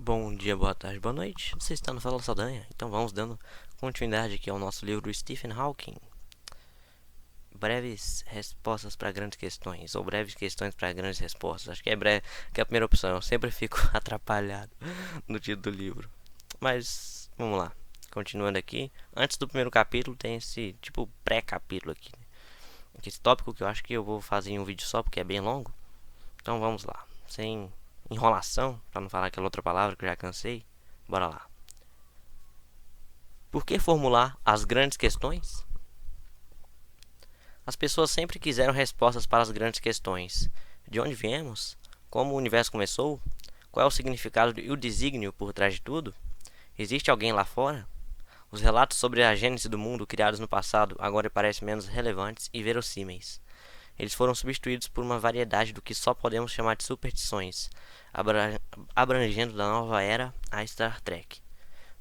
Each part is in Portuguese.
Bom dia, boa tarde, boa noite. Você está no Fala Saldanha? Então vamos dando continuidade aqui ao nosso livro do Stephen Hawking. Breves respostas para grandes questões, ou breves questões para grandes respostas. Acho que é breve, que é a primeira opção. Eu sempre fico atrapalhado no título do livro. Mas vamos lá. Continuando aqui. Antes do primeiro capítulo tem esse tipo pré-capítulo aqui, né? Esse tópico que eu acho que eu vou fazer em um vídeo só porque é bem longo. Então vamos lá. Sem enrolação, para não falar aquela outra palavra que eu já cansei. Bora lá. Por que formular as grandes questões? As pessoas sempre quiseram respostas para as grandes questões. De onde viemos? Como o universo começou? Qual é o significado e o desígnio por trás de tudo? Existe alguém lá fora? Os relatos sobre a gênese do mundo criados no passado agora parecem menos relevantes e verossímeis. Eles foram substituídos por uma variedade do que só podemos chamar de superstições, abrangendo da nova era a Star Trek.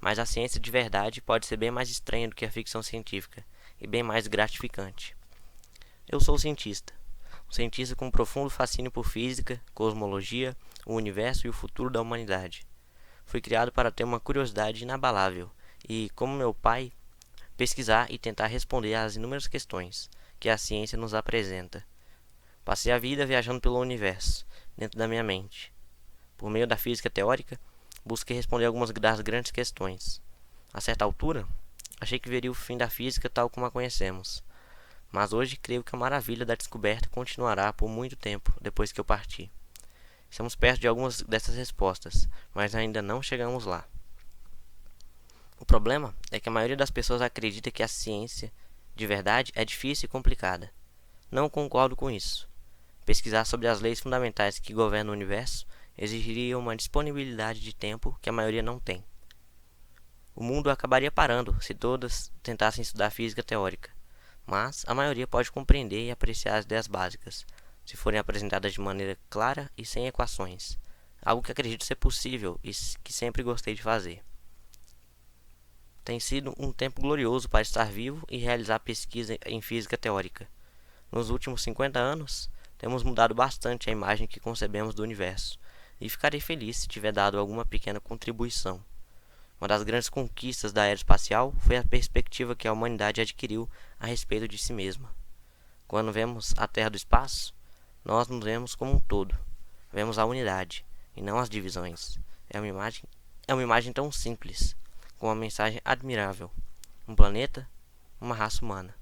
Mas a ciência de verdade pode ser bem mais estranha do que a ficção científica, e bem mais gratificante. Eu sou cientista. Um cientista com um profundo fascínio por física, cosmologia, o universo e o futuro da humanidade. Fui criado para ter uma curiosidade inabalável e, como meu pai, pesquisar e tentar responder às inúmeras questões que a ciência nos apresenta. Passei a vida viajando pelo universo, dentro da minha mente. Por meio da física teórica, busquei responder algumas das grandes questões. A certa altura, achei que veria o fim da física tal como a conhecemos. Mas hoje creio que a maravilha da descoberta continuará por muito tempo depois que eu partir. Estamos perto de algumas dessas respostas, mas ainda não chegamos lá. O problema é que a maioria das pessoas acredita que a ciência, de verdade, é difícil e complicada. Não concordo com isso. Pesquisar sobre as leis fundamentais que governam o universo exigiria uma disponibilidade de tempo que a maioria não tem. O mundo acabaria parando se todas tentassem estudar física teórica, mas a maioria pode compreender e apreciar as ideias básicas, se forem apresentadas de maneira clara e sem equações, algo que acredito ser possível e que sempre gostei de fazer. Tem sido um tempo glorioso para estar vivo e realizar pesquisa em física teórica. Nos últimos 50 anos, temos mudado bastante a imagem que concebemos do universo, e ficarei feliz se tiver dado alguma pequena contribuição. Uma das grandes conquistas da era espacial foi a perspectiva que a humanidade adquiriu a respeito de si mesma. Quando vemos a Terra do espaço, nós nos vemos como um todo. Vemos a unidade, e não as divisões. É uma imagem tão simples, com uma mensagem admirável. Um planeta, uma raça humana.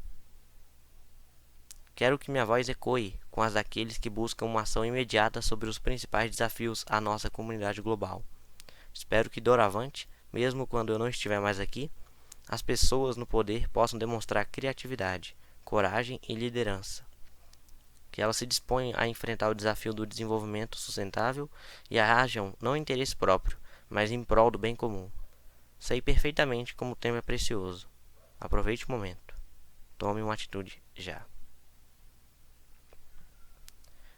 Quero que minha voz ecoe com as daqueles que buscam uma ação imediata sobre os principais desafios à nossa comunidade global. Espero que doravante, mesmo quando eu não estiver mais aqui, as pessoas no poder possam demonstrar criatividade, coragem e liderança. Que elas se disponham a enfrentar o desafio do desenvolvimento sustentável e ajam não em interesse próprio, mas em prol do bem comum. Sei perfeitamente como o tempo é precioso. Aproveite o momento. Tome uma atitude já.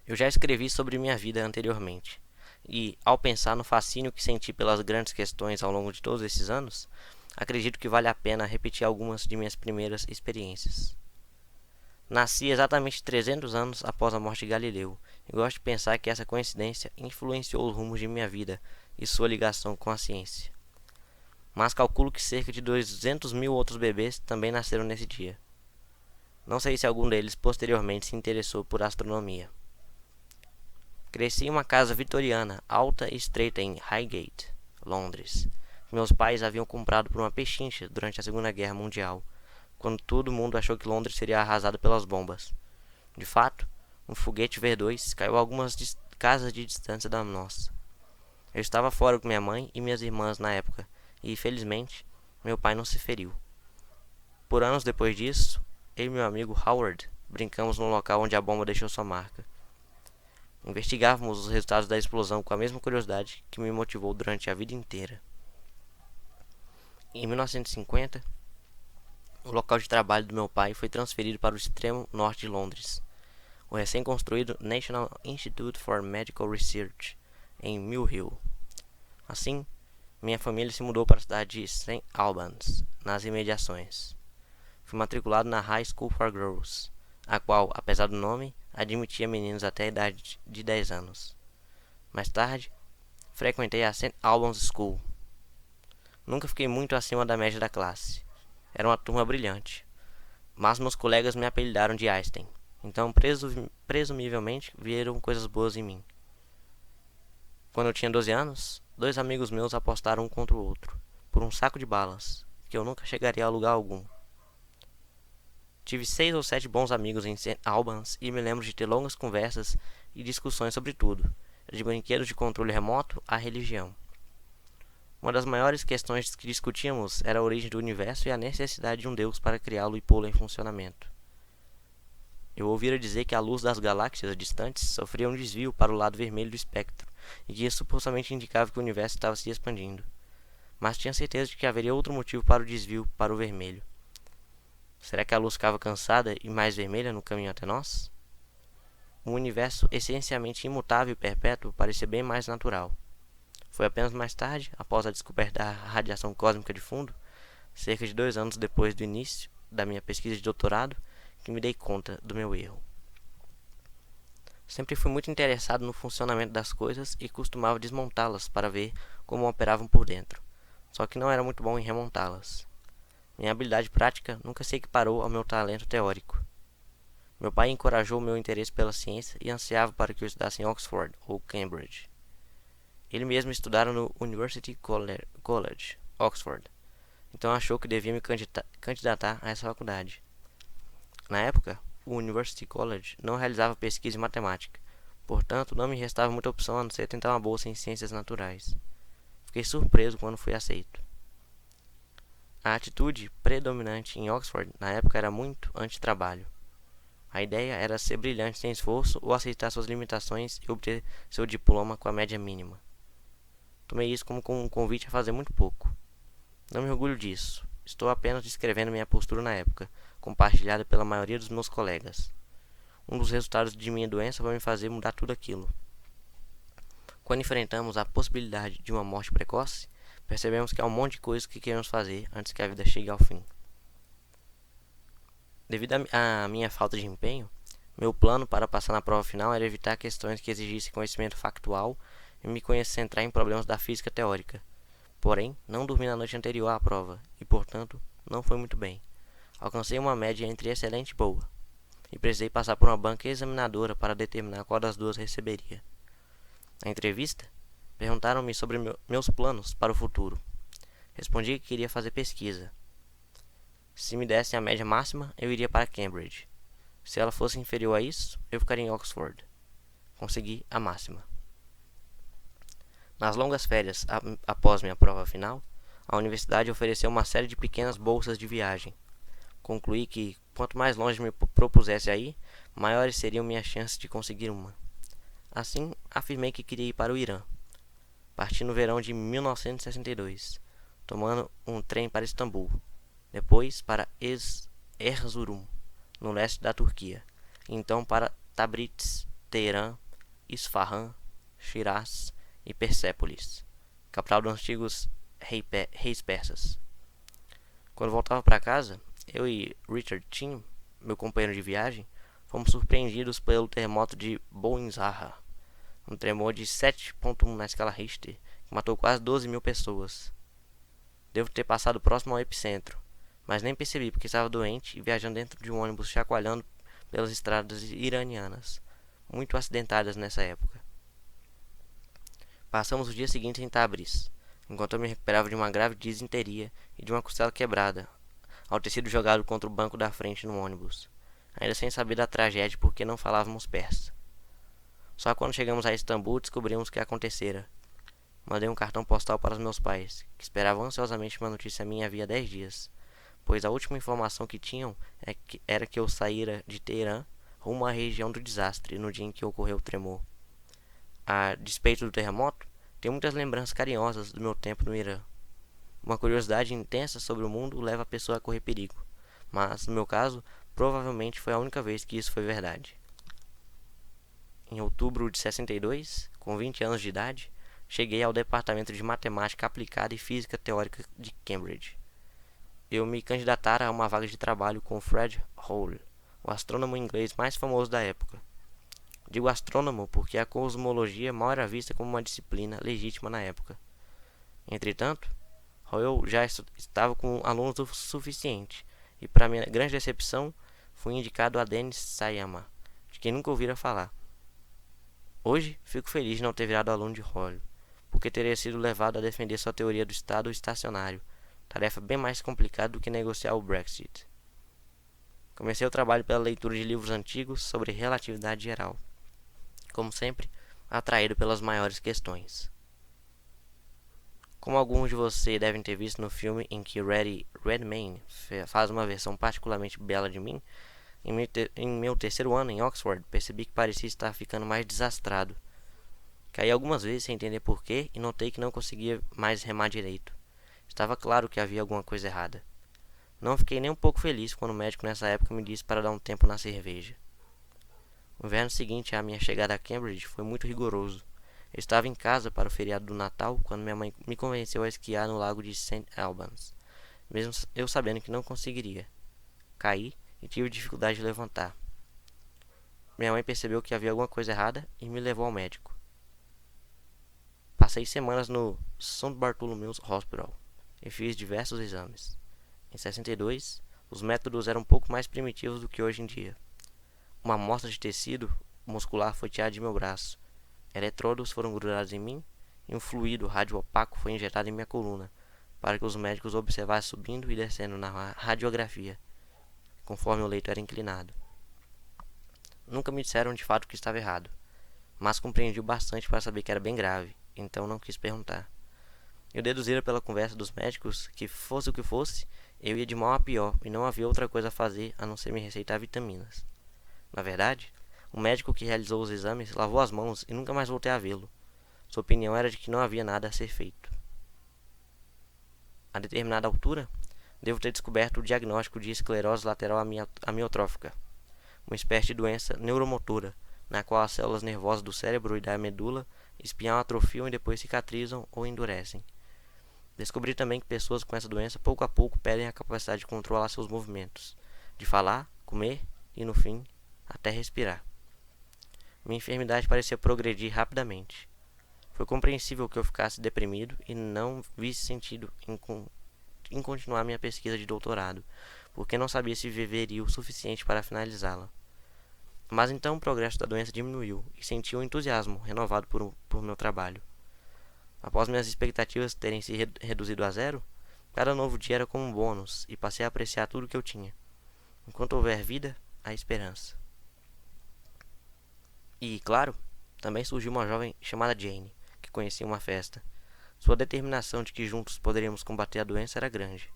Eu já escrevi sobre minha vida anteriormente, e, ao pensar no fascínio que senti pelas grandes questões ao longo de todos esses anos, acredito que vale a pena repetir algumas de minhas primeiras experiências. Nasci exatamente 300 anos após a morte de Galileu, e gosto de pensar que essa coincidência influenciou os rumos de minha vida e sua ligação com a ciência. Mas calculo que cerca de 200 mil outros bebês também nasceram nesse dia. Não sei se algum deles posteriormente se interessou por astronomia. Cresci em uma casa vitoriana, alta e estreita em Highgate, Londres. Meus pais haviam comprado por uma pechincha durante a Segunda Guerra Mundial, quando todo mundo achou que Londres seria arrasada pelas bombas. De fato, um foguete V2 caiu a algumas casas de distância da nossa. Eu estava fora com minha mãe e minhas irmãs na época, e, felizmente, meu pai não se feriu. Por anos depois disso, eu e meu amigo Howard brincamos no local onde a bomba deixou sua marca. Investigávamos os resultados da explosão com a mesma curiosidade que me motivou durante a vida inteira. Em 1950, o local de trabalho do meu pai foi transferido para o extremo norte de Londres, o recém-construído National Institute for Medical Research, em Mill Hill. Assim, minha família se mudou para a cidade de St. Albans, nas imediações. Fui matriculado na High School for Girls, a qual, apesar do nome, admitia meninos até a idade de 10 anos. Mais tarde, frequentei a St. Albans School. Nunca fiquei muito acima da média da classe. Era uma turma brilhante, mas meus colegas me apelidaram de Einstein, então presumivelmente viram coisas boas em mim. Quando eu tinha 12 anos, dois amigos meus apostaram um contra o outro, por um saco de balas, que eu nunca chegaria a lugar algum. Tive 6 ou 7 bons amigos em St. Albans e me lembro de ter longas conversas e discussões sobre tudo, de brinquedos de controle remoto à religião. Uma das maiores questões que discutíamos era a origem do universo e a necessidade de um Deus para criá-lo e pô-lo em funcionamento. Eu ouvira dizer que a luz das galáxias distantes sofria um desvio para o lado vermelho do espectro, e que isso supostamente indicava que o universo estava se expandindo. Mas tinha certeza de que haveria outro motivo para o desvio para o vermelho. Será que a luz ficava cansada e mais vermelha no caminho até nós? Um universo essencialmente imutável e perpétuo parecia bem mais natural. Foi apenas mais tarde, após a descoberta da radiação cósmica de fundo, cerca de 2 anos depois do início da minha pesquisa de doutorado, que me dei conta do meu erro. Sempre fui muito interessado no funcionamento das coisas e costumava desmontá-las para ver como operavam por dentro, só que não era muito bom em remontá-las. Minha habilidade prática nunca se equiparou ao meu talento teórico. Meu pai encorajou meu interesse pela ciência e ansiava para que eu estudasse em Oxford ou Cambridge. Ele mesmo estudara no University College, Oxford, então achou que devia me candidatar a essa faculdade. Na época, o University College não realizava pesquisa em matemática, portanto não me restava muita opção a não ser tentar uma bolsa em ciências naturais. Fiquei surpreso quando fui aceito. A atitude predominante em Oxford na época era muito anti-trabalho. A ideia era ser brilhante sem esforço ou aceitar suas limitações e obter seu diploma com a média mínima. Tomei isso como um convite a fazer muito pouco. Não me orgulho disso. Estou apenas descrevendo minha postura na época, compartilhada pela maioria dos meus colegas. Um dos resultados de minha doença vai me fazer mudar tudo aquilo. Quando enfrentamos a possibilidade de uma morte precoce, percebemos que há um monte de coisas que queremos fazer antes que a vida chegue ao fim. Devido à minha falta de empenho, meu plano para passar na prova final era evitar questões que exigissem conhecimento factual e me concentrar em problemas da física teórica. Porém, não dormi na noite anterior à prova e, portanto, não foi muito bem. Alcancei uma média entre excelente e boa, e precisei passar por uma banca examinadora para determinar qual das duas receberia. Na entrevista, perguntaram-me sobre meus planos para o futuro. Respondi que queria fazer pesquisa. Se me dessem a média máxima, eu iria para Cambridge. Se ela fosse inferior a isso, eu ficaria em Oxford. Consegui a máxima. Nas longas férias após minha prova final, a universidade ofereceu uma série de pequenas bolsas de viagem. Concluí que, quanto mais longe me propusesse a ir, maiores seriam minhas chances de conseguir uma. Assim, afirmei que queria ir para o Irã. Parti no verão de 1962, tomando um trem para Istambul, depois para Erzurum, no leste da Turquia, e então para Tabriz, Teherã, Isfahan, Shiraz e Persépolis, capital dos antigos reis persas. Quando voltava para casa, eu e Richard Tim, meu companheiro de viagem, fomos surpreendidos pelo terremoto de Bouinzarra, um tremor de 7,1 na escala Richter, que matou quase 12 mil pessoas. Devo ter passado próximo ao epicentro, mas nem percebi porque estava doente e viajando dentro de um ônibus chacoalhando pelas estradas iranianas, muito acidentadas nessa época. Passamos o dia seguinte em Tabriz, enquanto eu me recuperava de uma grave disenteria e de uma costela quebrada, ao ter sido jogado contra o banco da frente no ônibus, ainda sem saber da tragédia porque não falávamos persa. Só quando chegamos a Istambul descobrimos o que acontecera. Mandei um cartão postal para os meus pais, que esperavam ansiosamente uma notícia minha havia 10 dias, pois a última informação que tinham era que eu saíra de Teherã rumo à região do desastre no dia em que ocorreu o tremor. A despeito do terremoto, tenho muitas lembranças carinhosas do meu tempo no Irã. Uma curiosidade intensa sobre o mundo leva a pessoa a correr perigo, mas, no meu caso, provavelmente foi a única vez que isso foi verdade. Em outubro de 62, com 20 anos de idade, cheguei ao Departamento de Matemática Aplicada e Física Teórica de Cambridge. Eu me candidatara a uma vaga de trabalho com Fred Hoyle, o astrônomo inglês mais famoso da época. Digo astrônomo porque a cosmologia mal era vista como uma disciplina legítima na época. Entretanto, Hoyle já estava com alunos o suficiente, e para minha grande decepção, fui indicado a Denis Sayama, de quem nunca ouvira falar. Hoje, fico feliz de não ter virado aluno de Hoyle, porque teria sido levado a defender sua teoria do estado estacionário, tarefa bem mais complicada do que negociar o Brexit. Comecei o trabalho pela leitura de livros antigos sobre relatividade geral, como sempre, atraído pelas maiores questões. Como alguns de vocês devem ter visto no filme em que Redmayne faz uma versão particularmente bela de mim, em meu terceiro ano em Oxford, percebi que parecia estar ficando mais desastrado. Caí algumas vezes sem entender porquê e notei que não conseguia mais remar direito. Estava claro que havia alguma coisa errada. Não fiquei nem um pouco feliz quando o médico nessa época me disse para dar um tempo na cerveja. O inverno seguinte à minha chegada a Cambridge foi muito rigoroso. Eu estava em casa para o feriado do Natal quando minha mãe me convenceu a esquiar no lago de St. Albans, mesmo eu sabendo que não conseguiria. Caí e tive dificuldade de levantar. Minha mãe percebeu que havia alguma coisa errada e me levou ao médico. Passei semanas no St. Bartholomew's Hospital e fiz diversos exames. Em 62, os métodos eram um pouco mais primitivos do que hoje em dia. Uma amostra de tecido muscular foi tirada de meu braço. Eletrodos foram grudados em mim e um fluido radiopaco foi injetado em minha coluna, para que os médicos observassem subindo e descendo na radiografia, conforme o leito era inclinado. Nunca me disseram de fato que estava errado, mas compreendi o bastante para saber que era bem grave, então não quis perguntar. Eu deduzira pela conversa dos médicos que, fosse o que fosse, eu ia de mal a pior e não havia outra coisa a fazer a não ser me receitar vitaminas. Na verdade, o médico que realizou os exames lavou as mãos e nunca mais voltei a vê-lo. Sua opinião era de que não havia nada a ser feito. A determinada altura, devo ter descoberto o diagnóstico de esclerose lateral amiotrófica, uma espécie de doença neuromotora, na qual as células nervosas do cérebro e da medula espinhal atrofiam e depois cicatrizam ou endurecem. Descobri também que pessoas com essa doença pouco a pouco perdem a capacidade de controlar seus movimentos, de falar, comer e, no fim, até respirar. Minha enfermidade parecia progredir rapidamente. Foi compreensível que eu ficasse deprimido e não visse sentido em continuar minha pesquisa de doutorado, porque não sabia se viveria o suficiente para finalizá-la. Mas então o progresso da doença diminuiu e senti um entusiasmo renovado por meu trabalho. Após minhas expectativas terem se reduzido a zero, cada novo dia era como um bônus e passei a apreciar tudo que eu tinha. Enquanto houver vida, há esperança. E, claro, também surgiu uma jovem chamada Jane, que conheci em uma festa. Sua determinação de que juntos poderíamos combater a doença era grande.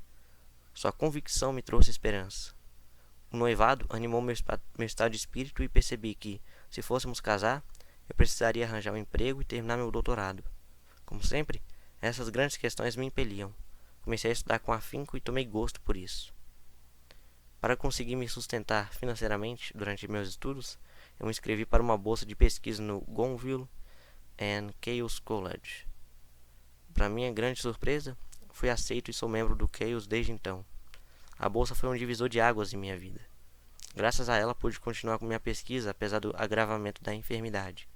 Sua convicção me trouxe esperança. O noivado animou meu estado de espírito e percebi que, se fôssemos casar, eu precisaria arranjar um emprego e terminar meu doutorado. Como sempre, essas grandes questões me impeliam. Comecei a estudar com afinco e tomei gosto por isso. Para conseguir me sustentar financeiramente durante meus estudos, eu me inscrevi para uma bolsa de pesquisa no Gonville and Caius College. Para minha grande surpresa, fui aceito e sou membro do Caius desde então. A bolsa foi um divisor de águas em minha vida. Graças a ela pude continuar com minha pesquisa apesar do agravamento da enfermidade.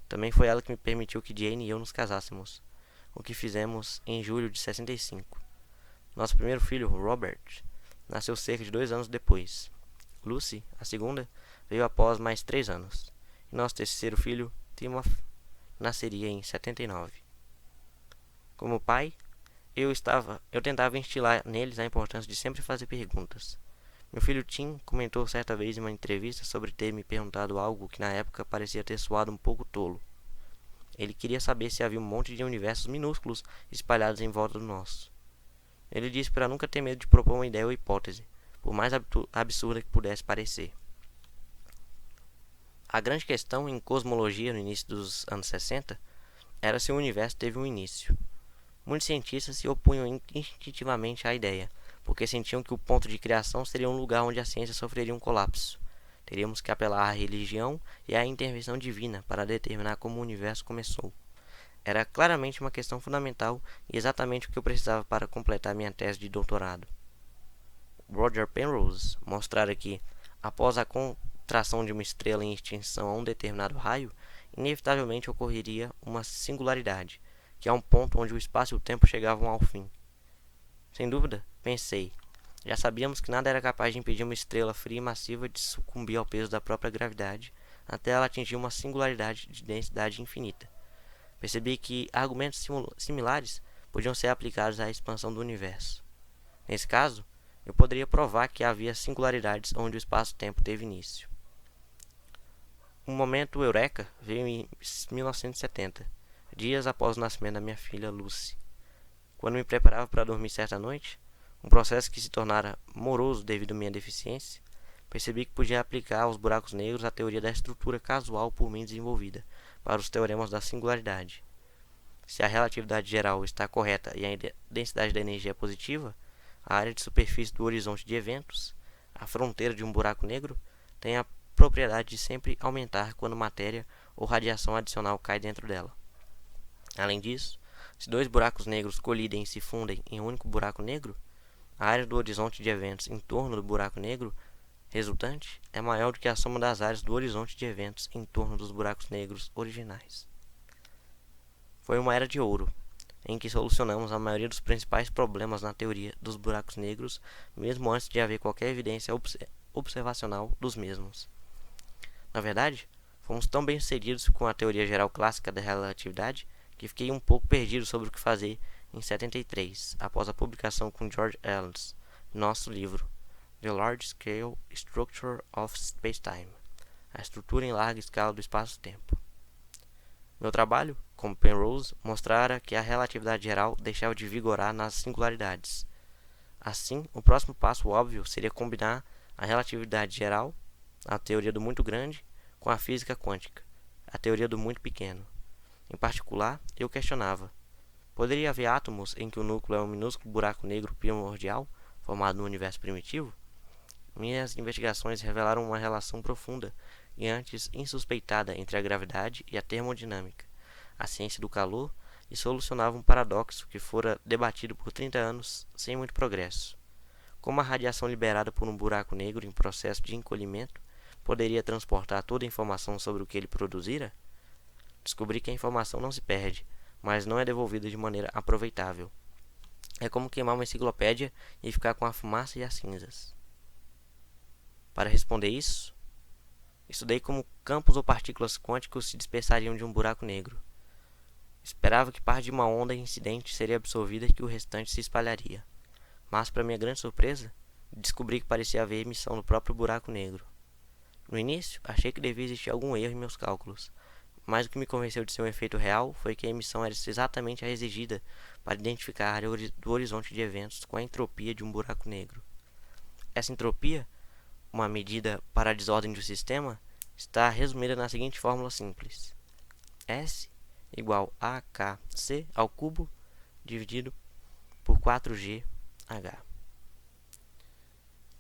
Também foi ela que me permitiu que Jane e eu nos casássemos, o que fizemos em julho de 65. Nosso primeiro filho, Robert, nasceu cerca de 2 anos depois. Lucy, a segunda, veio após mais 3 anos. E nosso terceiro filho, Timothy, nasceria em 79. Como pai, eu tentava instilar neles a importância de sempre fazer perguntas. Meu filho Tim comentou certa vez em uma entrevista sobre ter me perguntado algo que na época parecia ter soado um pouco tolo. Ele queria saber se havia um monte de universos minúsculos espalhados em volta do nosso. Ele disse para nunca ter medo de propor uma ideia ou hipótese, por mais absurda que pudesse parecer. A grande questão em cosmologia no início dos anos 60 era se o universo teve um início. Muitos cientistas se opunham instintivamente à ideia, porque sentiam que o ponto de criação seria um lugar onde a ciência sofreria um colapso. Teríamos que apelar à religião e à intervenção divina para determinar como o universo começou. Era claramente uma questão fundamental e exatamente o que eu precisava para completar minha tese de doutorado. Roger Penrose mostrara que, após a tração de uma estrela em extinção a um determinado raio, inevitavelmente ocorreria uma singularidade, que é um ponto onde o espaço e o tempo chegavam ao fim. Sem dúvida, pensei. Já sabíamos que nada era capaz de impedir uma estrela fria e massiva de sucumbir ao peso da própria gravidade até ela atingir uma singularidade de densidade infinita. Percebi que argumentos similares podiam ser aplicados à expansão do universo. Nesse caso, eu poderia provar que havia singularidades onde o espaço-tempo teve início. Um momento eureka veio em 1970, dias após o nascimento da minha filha Lucy. Quando me preparava para dormir certa noite, um processo que se tornara moroso devido à minha deficiência, percebi que podia aplicar aos buracos negros a teoria da estrutura casual por mim desenvolvida para os teoremas da singularidade. Se a relatividade geral está correta e a densidade da energia é positiva, a área de superfície do horizonte de eventos, a fronteira de um buraco negro, tem a propriedade de sempre aumentar quando matéria ou radiação adicional cai dentro dela. Além disso, se dois buracos negros colidem e se fundem em um único buraco negro, a área do horizonte de eventos em torno do buraco negro resultante é maior do que a soma das áreas do horizonte de eventos em torno dos buracos negros originais. Foi uma era de ouro, em que solucionamos a maioria dos principais problemas na teoria dos buracos negros, mesmo antes de haver qualquer evidência observacional dos mesmos. Na verdade, fomos tão bem-sucedidos com a teoria geral clássica da relatividade que fiquei um pouco perdido sobre o que fazer em 73, após a publicação com George Ellis, nosso livro The Large Scale Structure of Spacetime, a estrutura em larga escala do espaço-tempo. Meu trabalho, como Penrose, mostrara que a relatividade geral deixava de vigorar nas singularidades. Assim, o próximo passo óbvio seria combinar a relatividade geral, a teoria do muito grande, com a física quântica, a teoria do muito pequeno. Em particular, eu questionava: poderia haver átomos em que o núcleo é um minúsculo buraco negro primordial, formado no universo primitivo? Minhas investigações revelaram uma relação profunda e antes insuspeitada entre a gravidade e a termodinâmica, a ciência do calor, e solucionava um paradoxo que fora debatido por 30 anos sem muito progresso. Como a radiação liberada por um buraco negro em processo de encolhimento poderia transportar toda a informação sobre o que ele produzira? Descobri que a informação não se perde, mas não é devolvida de maneira aproveitável. É como queimar uma enciclopédia e ficar com a fumaça e as cinzas. Para responder isso, estudei como campos ou partículas quânticos se dispersariam de um buraco negro. Esperava que parte de uma onda incidente seria absorvida e que o restante se espalharia. Mas, para minha grande surpresa, descobri que parecia haver emissão no próprio buraco negro. No início, achei que devia existir algum erro em meus cálculos, mas o que me convenceu de ser um efeito real foi que a emissão era exatamente a exigida para identificar a área do horizonte de eventos com a entropia de um buraco negro. Essa entropia, uma medida para a desordem do sistema, está resumida na seguinte fórmula simples: S igual a kc ao cubo dividido por 4gh.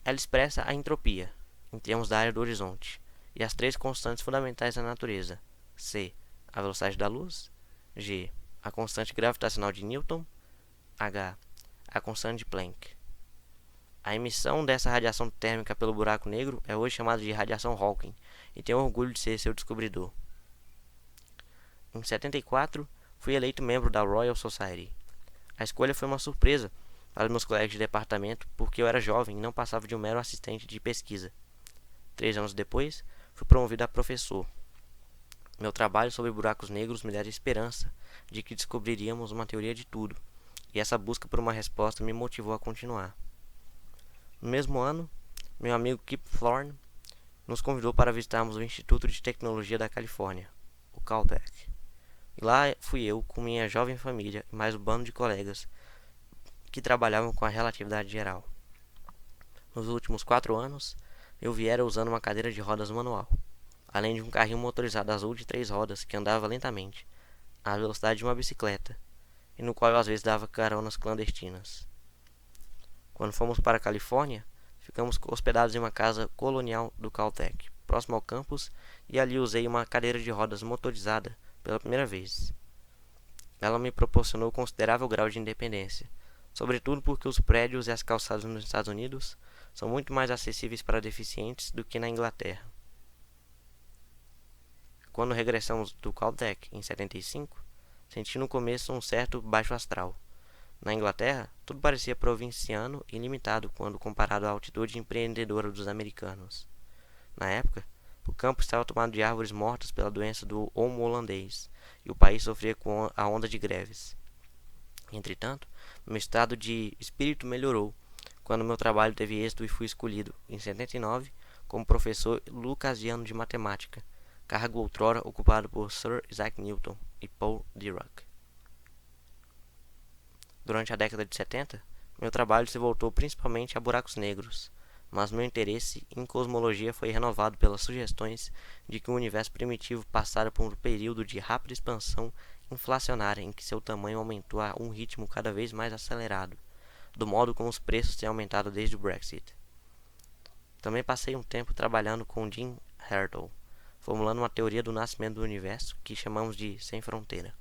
Ela expressa a entropia, em termos da área do horizonte, e as três constantes fundamentais da natureza: c, a velocidade da luz; g, a constante gravitacional de Newton; h, a constante de Planck. A emissão dessa radiação térmica pelo buraco negro é hoje chamada de radiação Hawking, e tenho orgulho de ser seu descobridor. Em 74, fui eleito membro da Royal Society. A escolha foi uma surpresa para meus colegas de departamento, porque eu era jovem e não passava de um mero assistente de pesquisa. 3 anos depois, fui promovido a professor. Meu trabalho sobre buracos negros me dera esperança de que descobriríamos uma teoria de tudo, e essa busca por uma resposta me motivou a continuar. No mesmo ano, meu amigo Kip Thorne nos convidou para visitarmos o Instituto de Tecnologia da Califórnia, o Caltech. E lá fui eu, com minha jovem família e mais um bando de colegas que trabalhavam com a relatividade geral. Nos últimos 4 anos, eu viera usando uma cadeira de rodas manual, além de um carrinho motorizado azul de 3 rodas que andava lentamente, à velocidade de uma bicicleta, e no qual eu às vezes dava caronas clandestinas. Quando fomos para a Califórnia, ficamos hospedados em uma casa colonial do Caltech, próximo ao campus, e ali usei uma cadeira de rodas motorizada pela primeira vez. Ela me proporcionou considerável grau de independência, sobretudo porque os prédios e as calçadas nos Estados Unidos são muito mais acessíveis para deficientes do que na Inglaterra. Quando regressamos do Caltech em 75, senti no começo um certo baixo astral. Na Inglaterra, tudo parecia provinciano e limitado quando comparado à altitude empreendedora dos americanos. Na época, o campo estava tomado de árvores mortas pela doença do olmo holandês, e o país sofria com a onda de greves. Entretanto, meu estado de espírito melhorou quando meu trabalho teve êxito e fui escolhido, em 79, como professor lucasiano de matemática, cargo outrora ocupado por Sir Isaac Newton e Paul Dirac. Durante a década de 70, meu trabalho se voltou principalmente a buracos negros, mas meu interesse em cosmologia foi renovado pelas sugestões de que o universo primitivo passara por um período de rápida expansão inflacionária em que seu tamanho aumentou a um ritmo cada vez mais acelerado, do modo como os preços têm aumentado desde o Brexit. Também passei um tempo trabalhando com Jim Hartle, formulando uma teoria do nascimento do universo que chamamos de sem fronteira.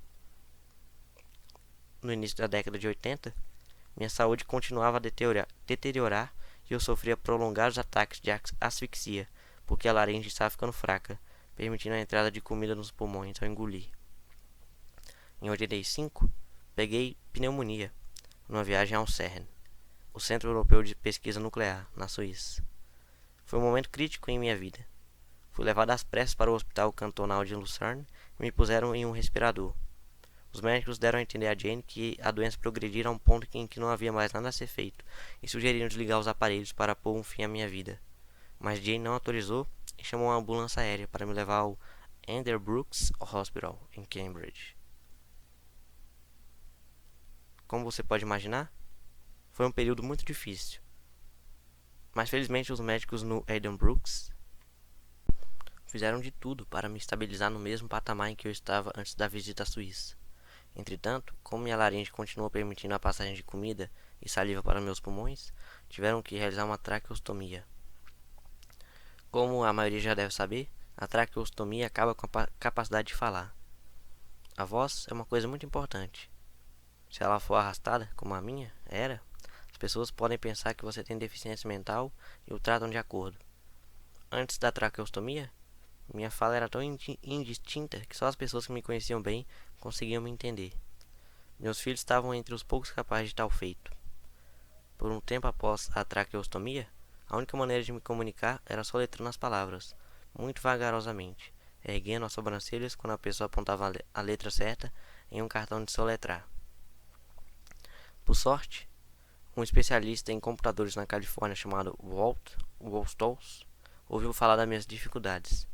No início da década de 80, minha saúde continuava a deteriorar e eu sofria prolongados ataques de asfixia, porque a laringe estava ficando fraca, permitindo a entrada de comida nos pulmões ao engolir. Em 85, peguei pneumonia, numa viagem ao CERN, o Centro Europeu de Pesquisa Nuclear, na Suíça. Foi um momento crítico em minha vida. Fui levado às pressas para o Hospital Cantonal de Lucerne e me puseram em um respirador. Os médicos deram a entender a Jane que a doença progredira a um ponto em que não havia mais nada a ser feito e sugeriram desligar os aparelhos para pôr um fim à minha vida. Mas Jane não autorizou e chamou uma ambulância aérea para me levar ao Andrew Brooks Hospital, em Cambridge. Como você pode imaginar, foi um período muito difícil. Mas felizmente os médicos no Eden Brooks fizeram de tudo para me estabilizar no mesmo patamar em que eu estava antes da visita à Suíça. Entretanto, como minha laringe continuou permitindo a passagem de comida e saliva para meus pulmões, tiveram que realizar uma traqueostomia. Como a maioria já deve saber, a traqueostomia acaba com a capacidade de falar. A voz é uma coisa muito importante. Se ela for arrastada, como a minha era, as pessoas podem pensar que você tem deficiência mental e o tratam de acordo. Antes da traqueostomia, minha fala era tão indistinta que só as pessoas que me conheciam bem conseguiam me entender. Meus filhos estavam entre os poucos capazes de tal feito. Por um tempo após a traqueostomia, a única maneira de me comunicar era soletrando as palavras, muito vagarosamente, erguendo as sobrancelhas quando a pessoa apontava a letra certa em um cartão de soletrar. Por sorte, um especialista em computadores na Califórnia chamado Walt Stolz ouviu falar das minhas dificuldades.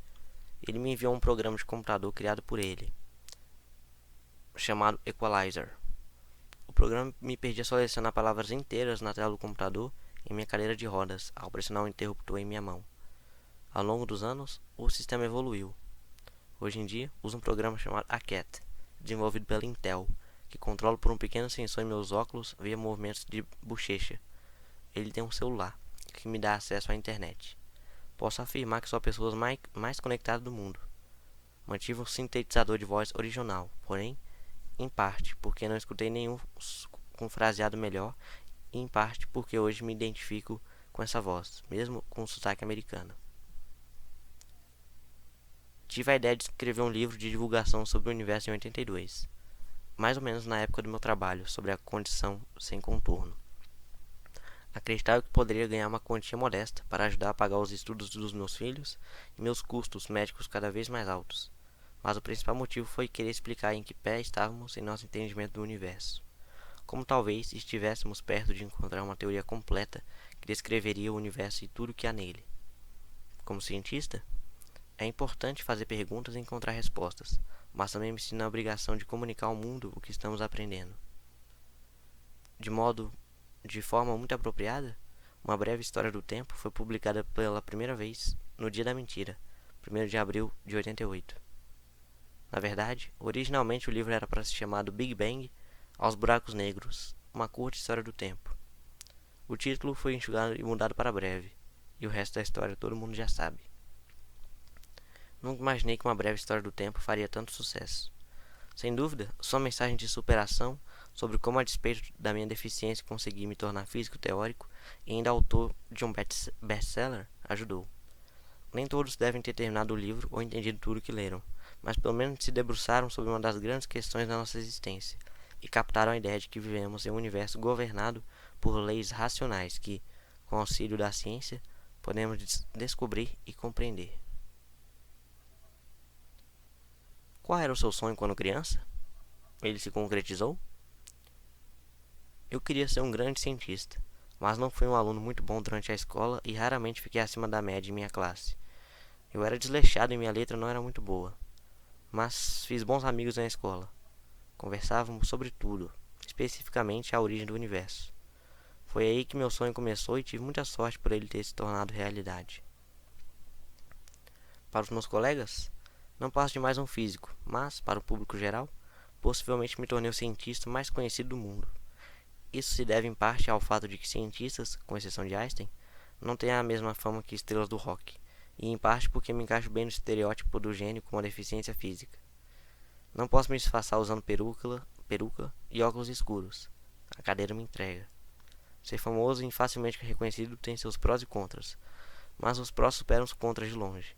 Ele me enviou um programa de computador criado por ele, chamado Equalizer. O programa me permitia selecionar palavras inteiras na tela do computador em minha cadeira de rodas, ao pressionar o interruptor em minha mão. Ao longo dos anos, o sistema evoluiu. Hoje em dia, uso um programa chamado ACAT, desenvolvido pela Intel, que controlo por um pequeno sensor em meus óculos via movimentos de bochecha. Ele tem um celular, que me dá acesso à internet. Posso afirmar que sou a pessoa mais conectada do mundo. Mantive um sintetizador de voz original, porém, em parte porque não escutei nenhum com fraseado melhor, e em parte porque hoje me identifico com essa voz, mesmo com o sotaque americano. Tive a ideia de escrever um livro de divulgação sobre o universo em 82, mais ou menos na época do meu trabalho sobre a condição sem contorno. Acreditava que poderia ganhar uma quantia modesta para ajudar a pagar os estudos dos meus filhos e meus custos médicos cada vez mais altos. Mas o principal motivo foi querer explicar em que pé estávamos em nosso entendimento do universo. Como talvez estivéssemos perto de encontrar uma teoria completa que descreveria o universo e tudo o que há nele. Como cientista, é importante fazer perguntas e encontrar respostas, mas também me sinto na obrigação de comunicar ao mundo o que estamos aprendendo. De forma muito apropriada, uma breve história do tempo foi publicada pela primeira vez no Dia da Mentira, 1º de abril de 88. Na verdade, originalmente o livro era para ser chamado Big Bang aos Buracos Negros, uma curta história do tempo. O título foi enxugado e mudado para breve, e o resto da história todo mundo já sabe. Nunca imaginei que uma breve história do tempo faria tanto sucesso. Sem dúvida, sua mensagem de superação sobre como, a despeito da minha deficiência, consegui me tornar físico teórico e ainda autor de um best-seller ajudou. Nem todos devem ter terminado o livro ou entendido tudo que leram, mas pelo menos se debruçaram sobre uma das grandes questões da nossa existência e captaram a ideia de que vivemos em um universo governado por leis racionais que, com o auxílio da ciência, podemos descobrir e compreender. Qual era o seu sonho quando criança? Ele se concretizou? Eu queria ser um grande cientista, mas não fui um aluno muito bom durante a escola e raramente fiquei acima da média em minha classe. Eu era desleixado e minha letra não era muito boa, mas fiz bons amigos na escola. Conversávamos sobre tudo, especificamente a origem do universo. Foi aí que meu sonho começou e tive muita sorte por ele ter se tornado realidade. Para os meus colegas, não passo de mais um físico, mas, para o público geral, possivelmente me tornei o cientista mais conhecido do mundo. Isso se deve em parte ao fato de que cientistas, com exceção de Einstein, não têm a mesma fama que estrelas do rock, e em parte porque me encaixo bem no estereótipo do gênio com uma deficiência física. Não posso me disfarçar usando peruca e óculos escuros. A cadeira me entrega. Ser famoso e facilmente reconhecido tem seus prós e contras, mas os prós superam os contras de longe.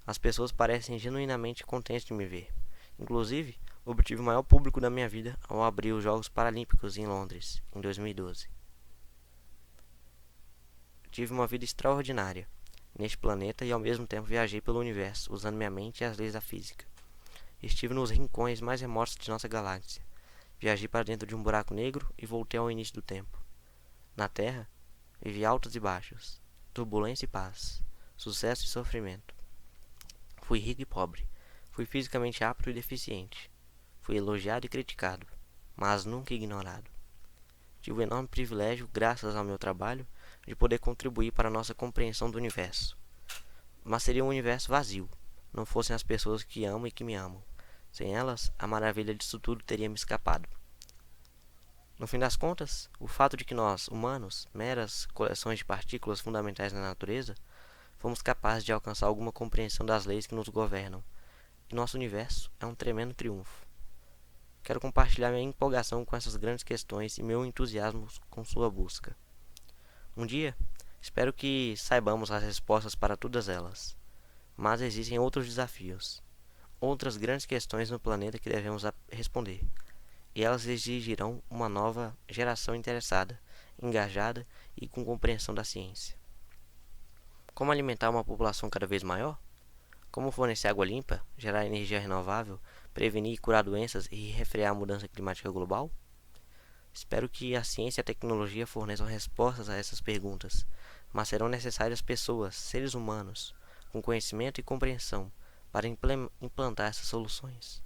As pessoas parecem genuinamente contentes de me ver. Inclusive, obtive o maior público da minha vida ao abrir os Jogos Paralímpicos em Londres, em 2012. Tive uma vida extraordinária neste planeta e ao mesmo tempo viajei pelo universo usando minha mente e as leis da física. Estive nos rincões mais remotos de nossa galáxia. Viajei para dentro de um buraco negro e voltei ao início do tempo. Na Terra, vivi altos e baixos, turbulência e paz, sucesso e sofrimento. Fui rico e pobre, fui fisicamente apto e deficiente. Fui elogiado e criticado, mas nunca ignorado. Tive o enorme privilégio, graças ao meu trabalho, de poder contribuir para a nossa compreensão do universo. Mas seria um universo vazio, não fossem as pessoas que amo e que me amam. Sem elas, a maravilha disso tudo teria me escapado. No fim das contas, o fato de que nós, humanos, meras coleções de partículas fundamentais na natureza, fomos capazes de alcançar alguma compreensão das leis que nos governam, e nosso universo é um tremendo triunfo. Quero compartilhar minha empolgação com essas grandes questões e meu entusiasmo com sua busca. Um dia, espero que saibamos as respostas para todas elas, mas existem outros desafios, outras grandes questões no planeta que devemos responder, e elas exigirão uma nova geração interessada, engajada e com compreensão da ciência. Como alimentar uma população cada vez maior? Como fornecer água limpa, gerar energia renovável, prevenir e curar doenças e refrear a mudança climática global? Espero que a ciência e a tecnologia forneçam respostas a essas perguntas, mas serão necessárias pessoas, seres humanos, com conhecimento e compreensão para implantar essas soluções.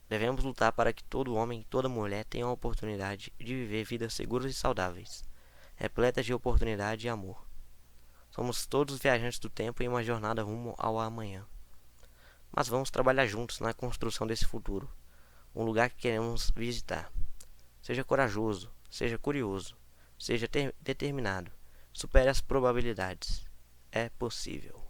Devemos lutar para que todo homem e toda mulher tenham a oportunidade de viver vidas seguras e saudáveis, repletas de oportunidade e amor. Somos todos viajantes do tempo em uma jornada rumo ao amanhã. Mas vamos trabalhar juntos na construção desse futuro, um lugar que queremos visitar. Seja corajoso, seja curioso, seja determinado, supere as probabilidades. É possível.